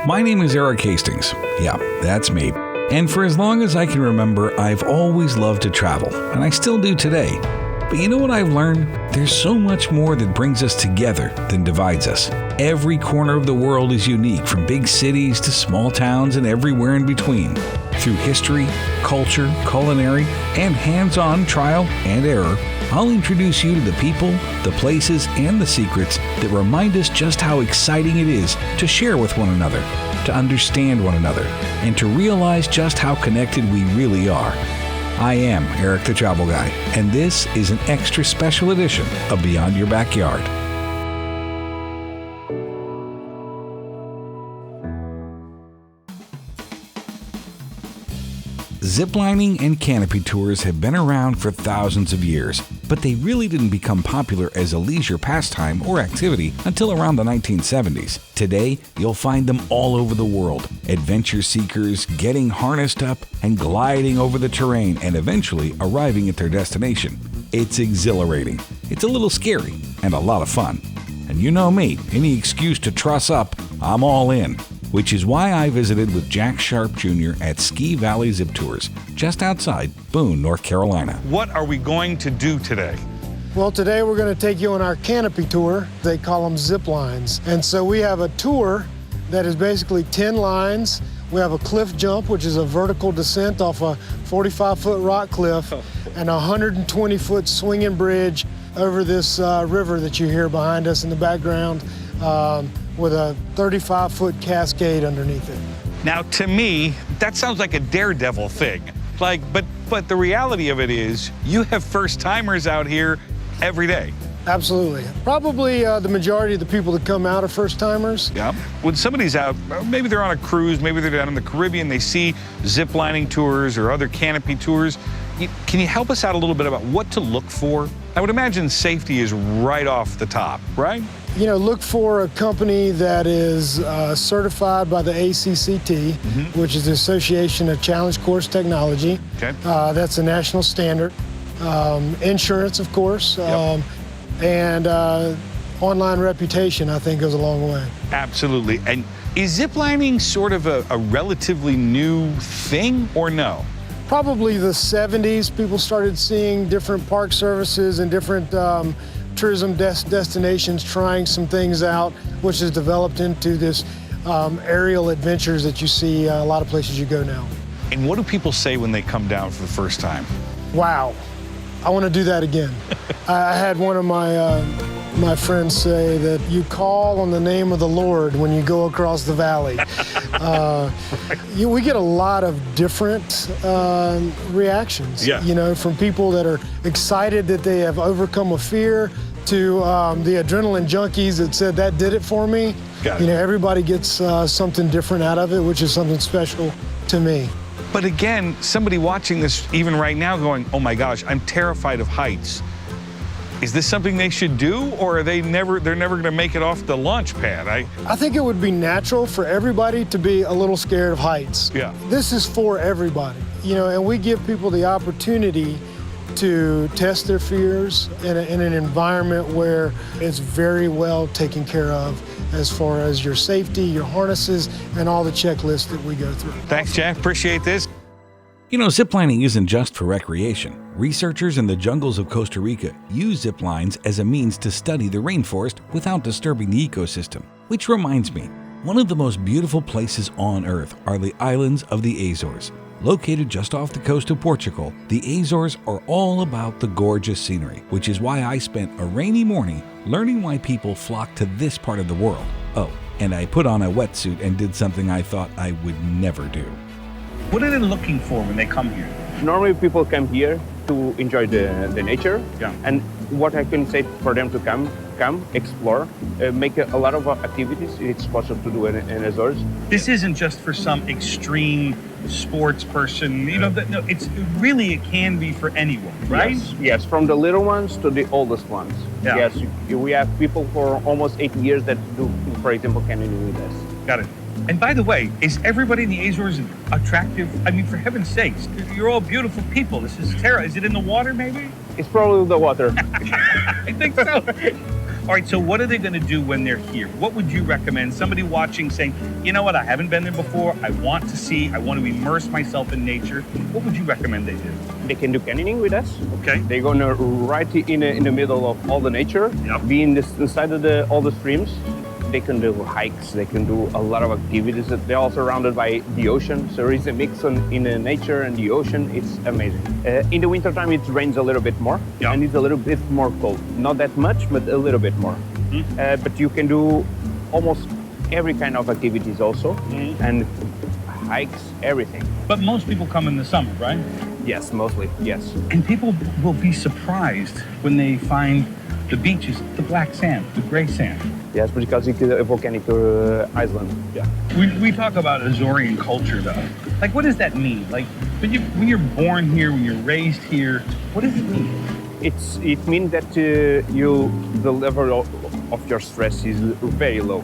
My name is Erik Hastings. Yeah, that's me. And for as long as I can remember, I've always loved to travel, and I still do today. But you know what I've learned? There's so much more that brings us together than divides us. Every corner of the world is unique, from big cities to small towns and everywhere in between. Through history, culture, culinary, and hands-on trial and error, I'll introduce you to the people, the places, and the secrets that remind us just how exciting it is to share with one another, to understand one another, and to realize just how connected we really are. I am Erik the Travel Guy, and this is an extra special edition of Beyond Your Backyard. Ziplining and canopy tours have been around for thousands of years, but they really didn't become popular as a leisure pastime or activity until around the 1970s. Today, you'll find them all over the world. Adventure seekers getting harnessed up and gliding over the terrain and eventually arriving at their destination. It's exhilarating. It's a little scary and a lot of fun. And you know me, any excuse to truss up, I'm all in. Which is why I visited with Jack Sharp Jr. at Ski Valley Zip Tours, just outside Boone, North Carolina. What are we going to do today? Well, today we're going to take you on our canopy tour. They call them zip lines. And so we have a tour that is basically 10 lines. We have a cliff jump, which is a vertical descent off a 45-foot rock cliff, and a 120-foot swinging bridge over this river that you hear behind us in the background. With a 35-foot cascade underneath it. Now, to me, that sounds like a daredevil thing. But the reality of it is, you have first-timers out here every day. Absolutely. Probably the majority of the people that come out are first-timers. Yeah. When somebody's out, maybe they're on a cruise, maybe they're down in the Caribbean, they see zip-lining tours or other canopy tours. Can you help us out a little bit about what to look for? I would imagine safety is right off the top, right? You know, look for a company that is certified by the ACCT, which is the Association of Challenge Course Technology. Okay. That's a national standard. Insurance, of course, and online reputation, I think, goes a long way. Absolutely. And is ziplining sort of a relatively new thing, or no? Probably the 70s, people started seeing different park services and different tourism destinations trying some things out, which has developed into this aerial adventures that you see a lot of places you go now. And what do people say when they come down for the first time? Wow, I want to do that again. I had one of my friends say that you call on the name of the Lord when you go across the valley. We get a lot of different reactions, you know, from people that are excited that they have overcome a fear to the adrenaline junkies that said that did it for me. Got it. You know, everybody gets something different out of it, which is something special to me. But again, somebody watching this even right now going, oh my gosh, I'm terrified of heights. Is this something they should do, or are they're never going to make it off the launch pad? I think it would be natural for everybody to be a little scared of heights. Yeah. This is for everybody, you know, and we give people the opportunity to test their fears in an environment where it's very well taken care of as far as your safety, your harnesses, and all the checklists that we go through. Thanks, Jack. Appreciate this. You know, ziplining isn't just for recreation. Researchers in the jungles of Costa Rica use zip lines as a means to study the rainforest without disturbing the ecosystem. Which reminds me, one of the most beautiful places on Earth are the islands of the Azores. Located just off the coast of Portugal, the Azores are all about the gorgeous scenery, which is why I spent a rainy morning learning why people flock to this part of the world. Oh, and I put on a wetsuit and did something I thought I would never do. What are they looking for when they come here? Normally people come here to enjoy the nature. Yeah. And what I can say for them to come, explore, make a lot of activities it's possible to do in Azores. This isn't just for some extreme sports person, you know, no, it can be for anyone, right? Yes, from the little ones to the oldest ones. Yeah. Yes, we have people for almost 8 years that do, for example, canoeing with us. Got it. And by the way, is everybody in the Azores attractive? I mean, for heaven's sakes, you're all beautiful people. This is terrible. Is it in the water, maybe? It's probably the water. I think so. All right, so what are they going to do when they're here? What would you recommend? Somebody watching saying, you know what, I haven't been there before. I want to see, I want to immerse myself in nature. What would you recommend they do? They can do canyoning with us. Okay. They're gonna right in the middle of all the nature, be inside of all the streams. They can do hikes, they can do a lot of activities. They're all surrounded by the ocean, so there is a mix in the nature and the ocean. It's amazing. In the wintertime, it rains a little bit more, and it's a little bit more cold. Not that much, but a little bit more. But you can do almost every kind of activities also, and hikes, everything. But most people come in the summer, right? Yes, mostly, yes. And people will be surprised when they find the beaches, the black sand, the gray sand. Yes, because it's a volcanic island. Yeah. We talk about Azorean culture, though. Like, what does that mean? Like, when you're born here, when you're raised here, what does it mean? It means that the level of your stress is very low.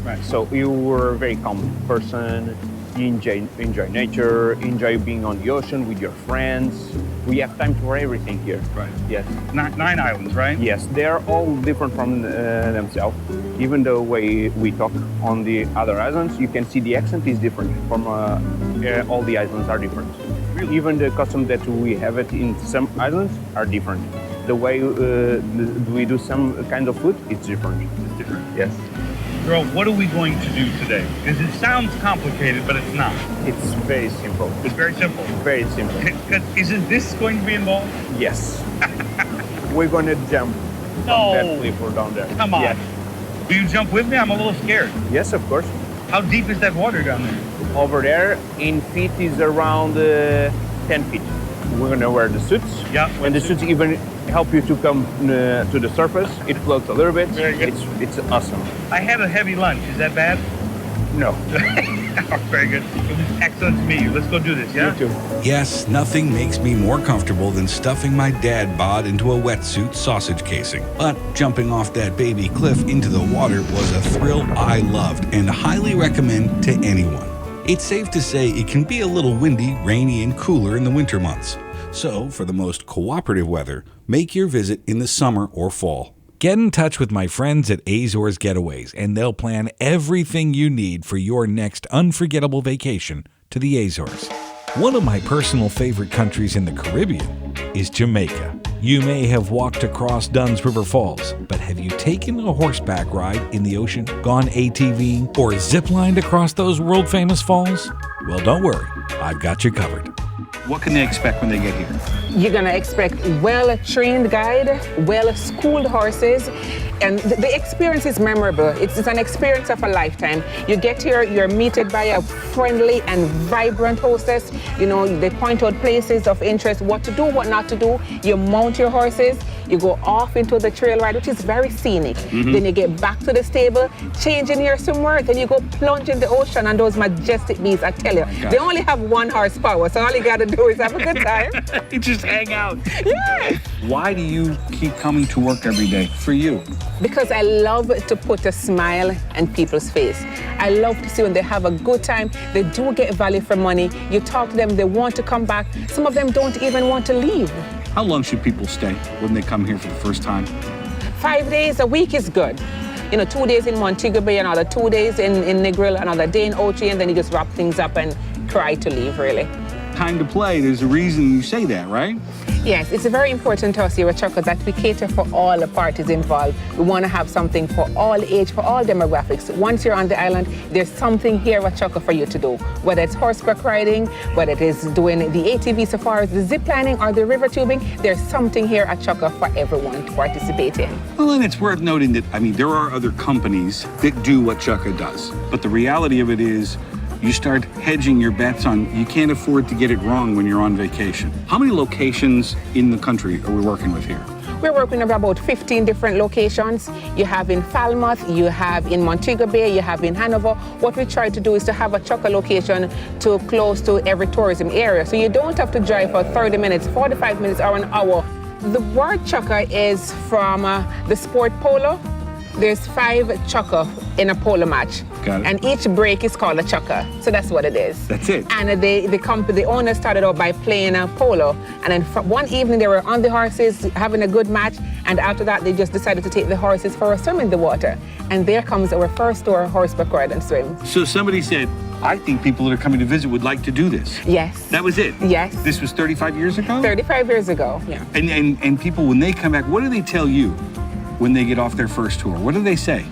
Right. So you were a very calm person. You enjoy nature, enjoy being on the ocean with your friends. We have time for everything here. Right. Yes. 9 islands, right? Yes, they're all different from themselves. Even the way we talk on the other islands, you can see the accent is different from all the islands are different. Really? Even the custom that we have it in some islands are different. The way we do some kind of food, it's different. It's different. Yes. Girl, what are we going to do today? Because it sounds complicated, but it's not. It's very simple. It's very simple. Very simple. Isn't this going to be involved? Yes. We're going to jump from that cliff or down there. Come on. Yes. Will you jump with me? I'm a little scared. Yes, of course. How deep is that water down there? Over there, in feet, is around 10 feet. We're going to wear the suits. Yeah. And the suits even help you to come to the surface. It floats a little bit. Very good. It's awesome. I had a heavy lunch. Is that bad? No. Very good. It was excellent to meet you. Let's go do this, yeah? You too. Yes, nothing makes me more comfortable than stuffing my dad bod into a wetsuit sausage casing. But jumping off that baby cliff into the water was a thrill I loved and highly recommend to anyone. It's safe to say it can be a little windy, rainy, and cooler in the winter months. So, for the most cooperative weather, make your visit in the summer or fall. Get in touch with my friends at Azores Getaways, and they'll plan everything you need for your next unforgettable vacation to the Azores. One of my personal favorite countries in the Caribbean is Jamaica. You may have walked across Dunn's River Falls, but have you taken a horseback ride in the ocean, gone ATV, or ziplined across those world-famous falls? Well, don't worry, I've got you covered. What can they expect when they get here? You're gonna expect well-trained guide, well-schooled horses, and the experience is memorable. It's an experience of a lifetime. You get here, you're meted by a friendly and vibrant hostess. You know, they point out places of interest, what to do, what not to do. You mount your horses, you go off into the trail ride, which is very scenic. Then you get back to the stable, change in your swimwear, then you go plunge in the ocean and those majestic beasts, I tell you. They only have 1 horsepower, so all you gotta do is have a good time. You just hang out. Yes. Why do you keep coming to work every day? For you? Because I love to put a smile on people's face. I love to see when they have a good time, they do get value for money. You talk to them, they want to come back. Some of them don't even want to leave. How long should people stay when they come here for the first time? 5 days a week is good. You know, 2 days in Montego Bay, another 2 days in Negril, another day in Ochi, and then you just wrap things up and cry to leave, really. Time to play. There's a reason you say that, right? Yes, it's very important to us here at Chukka that we cater for all the parties involved. We want to have something for all age, for all demographics. Once you're on the island, there's something here at Chukka for you to do. Whether it's horseback riding, whether it is doing the ATV safaris, the zip lining, or the river tubing, there's something here at Chukka for everyone to participate in. Well, and it's worth noting that, I mean, there are other companies that do what Chukka does. But the reality of it is, you start hedging your bets on, you can't afford to get it wrong when you're on vacation. How many locations in the country are we working with here? We're working with about 15 different locations. You have in Falmouth, you have in Montego Bay, you have in Hanover. What we try to do is to have a Chukka location to close to every tourism area. So you don't have to drive for 30 minutes, 45 minutes, or an hour. The word Chukka is from the sport polo. There's 5 chucker in a polo match. Got it. And each break is called a chucker. So that's what it is. That's it. And the owner started out by playing a polo. And then one evening they were on the horses having a good match. And after that, they just decided to take the horses for a swim in the water. And there comes our first tour horseback ride and swim. So somebody said, I think people that are coming to visit would like to do this. Yes. That was it? Yes. This was 35 years ago? 35 years ago, yeah. And people, when they come back, what do they tell you when they get off their first tour? What do they say?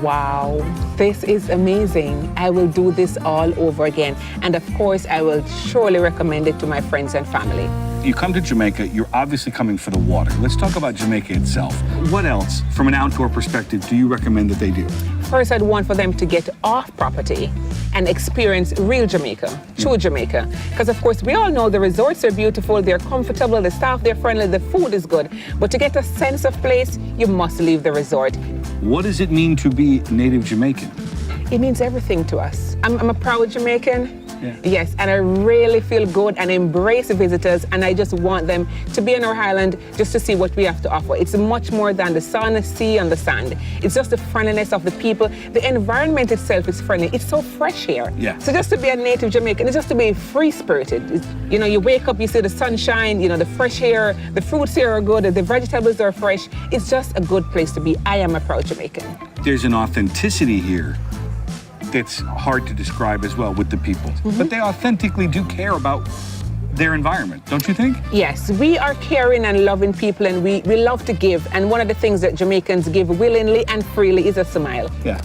Wow, this is amazing. I will do this all over again. And of course, I will surely recommend it to my friends and family. You come to Jamaica, you're obviously coming for the water. Let's talk about Jamaica itself. What else, from an outdoor perspective, do you recommend that they do? First, I'd want for them to get off property and experience real Jamaica, true Jamaica. Because of course, we all know the resorts are beautiful, they're comfortable, the staff, they're friendly, the food is good. But to get a sense of place, you must leave the resort. What does it mean to be native Jamaican? It means everything to us. I'm a proud Jamaican. Yeah. Yes, and I really feel good and embrace visitors, and I just want them to be on our island just to see what we have to offer. It's much more than the sun, sea, and the sand. It's just the friendliness of the people. The environment itself is friendly. It's so fresh here. Yeah. So just to be a native Jamaican, it's just to be free-spirited. You know, you wake up, you see the sunshine, you know, the fresh air, the fruits here are good, the vegetables are fresh. It's just a good place to be. I am a proud Jamaican. There's an authenticity here that's hard to describe as well with the people. But they authentically do care about their environment, don't you think? Yes, we are caring and loving people, and we love to give. And one of the things that Jamaicans give willingly and freely is a smile. Yeah.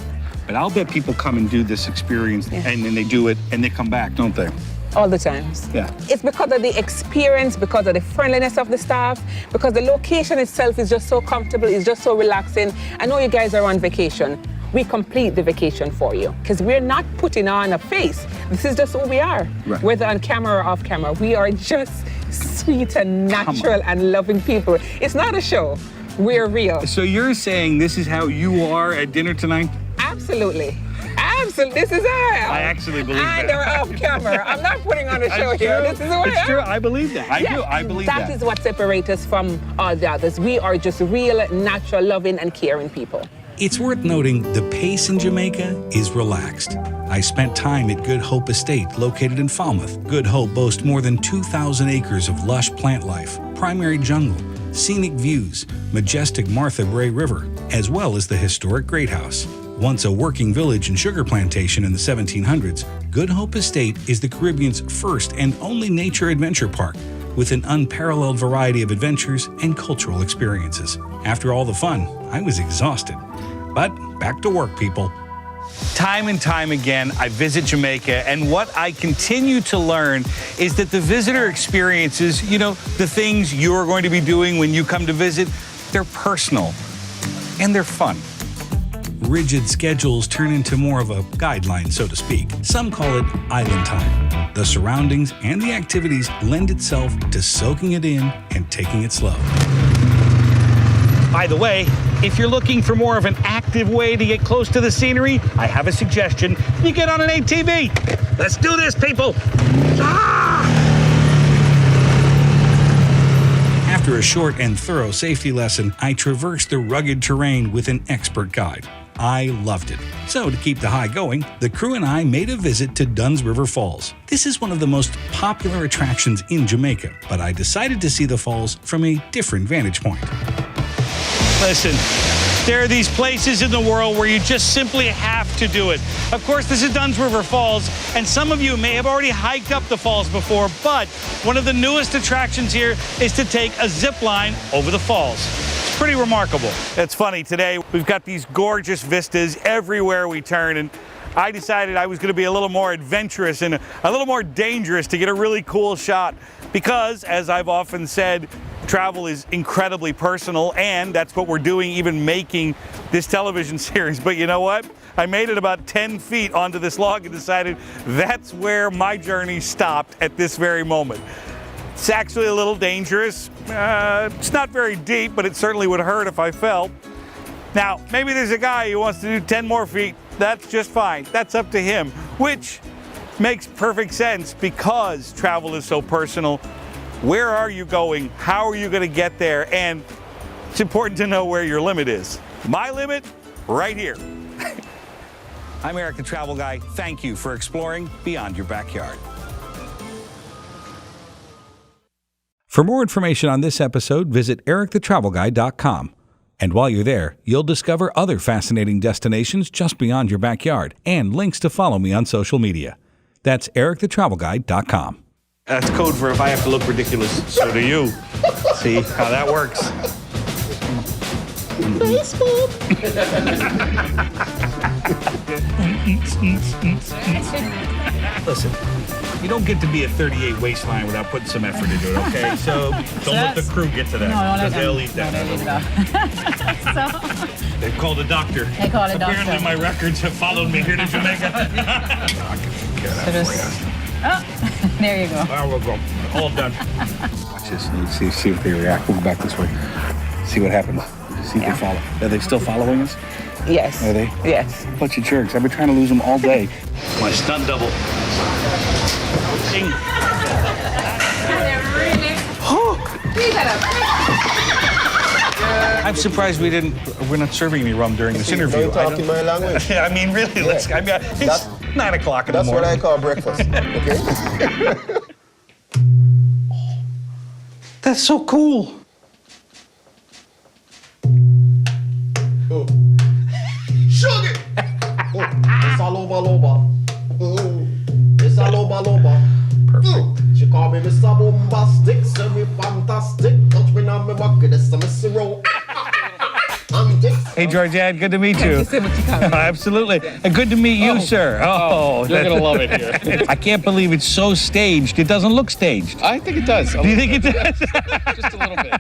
But I'll bet people come and do this experience and then they do it and they come back, don't they? All the times. Yeah. It's because of the experience, because of the friendliness of the staff, because the location itself is just so comfortable, it's just so relaxing. I know you guys are on vacation. We complete the vacation for you because we're not putting on a face. This is just who we are. Right. Whether on camera or off camera, we are just sweet and natural and loving people. It's not a show. We're real. So you're saying this is how you are at dinner tonight? Absolutely. Absolutely. This is it. I actually believe and that. And off camera. I'm not putting on a show here. This is who I am. It's true. I believe that. I do. I believe that. That is what separates us from all the others. We are just real, natural, loving, and caring people. It's worth noting the pace in Jamaica is relaxed. I spent time at Good Hope Estate, located in Falmouth. Good Hope boasts more than 2,000 acres of lush plant life, primary jungle, scenic views, majestic Martha Brae River, as well as the historic Great House. Once a working village and sugar plantation in the 1700s, Good Hope Estate is the Caribbean's first and only nature adventure park, with an unparalleled variety of adventures and cultural experiences. After all the fun, I was exhausted. But back to work, people. Time and time again, I visit Jamaica, and what I continue to learn is that the visitor experiences, you know, the things you're going to be doing when you come to visit, they're personal and they're fun. Rigid schedules turn into more of a guideline, so to speak. Some call it island time. The surroundings and the activities lend itself to soaking it in and taking it slow. By the way, if you're looking for more of an active way to get close to the scenery, I have a suggestion. You get on an ATV. Let's do this, people. After a short and thorough safety lesson, I traversed the rugged terrain with an expert guide. I loved it. So to keep the high going, the crew and I made a visit to Dunn's River Falls. This is one of the most popular attractions in Jamaica, but I decided to see the falls from a different vantage point. Listen, there are these places in the world where you just simply have to do it. Of course, this is Dunn's River Falls, and some of you may have already hiked up the falls before, but one of the newest attractions here is to take a zip line over the falls. It's pretty remarkable. It's funny, today we've got these gorgeous vistas everywhere we turn, and I decided I was going to be a little more adventurous and a little more dangerous to get a really cool shot because, as I've often said, travel is incredibly personal, and that's what we're doing, even making this television series. But you know what? I made it about 10 feet onto this log and decided that's where my journey stopped at this very moment. It's actually a little dangerous. It's not very deep, but it certainly would hurt if I fell. Now, maybe there's a guy who wants to do 10 more feet. That's just fine. That's up to him, which makes perfect sense because travel is so personal. Where are you going? How are you going to get there? And it's important to know where your limit is. My limit, right here. I'm Erik the Travel Guy. Thank you for exploring beyond your backyard. For more information on this episode, visit erikthetravelguy.com. And while you're there, you'll discover other fascinating destinations just beyond your backyard and links to follow me on social media. That's erikthetravelguy.com. That's code for if I have to look ridiculous, so do you. See how that works? Listen, you don't get to be a 38 waistline without putting some effort into it, okay? So don't let the crew get to that. Because they'll eat that. They've called a doctor. They call a doctor. Apparently my records have followed me here to Jamaica. There you go. Well, we'll go. All done. Watch this. See if they react. We'll go back this way. See what happens. See if they follow. Are they still following us? Yes. Are they? Yes. Bunch of jerks. I've been trying to lose them all day. My stunt double. Ding. I'm surprised we're not serving any rum during this interview. You're talking my language. I mean, really, it's 9 o'clock in the That's morning. what I call breakfast, okay? That's so cool. Oh. Sugar! Oh, it's all over. Oh, it's all over. Perfect. She call me Mr. Bombastic, semi fantastic. Touch me on my bucket, it's a Mr. Rowe. Hey, Georgette, good to meet you. Absolutely. Good to meet you, sir. Oh, you're going to love it here. I can't believe it's so staged. It doesn't look staged. I think it does. Do you think it does? Just a little bit.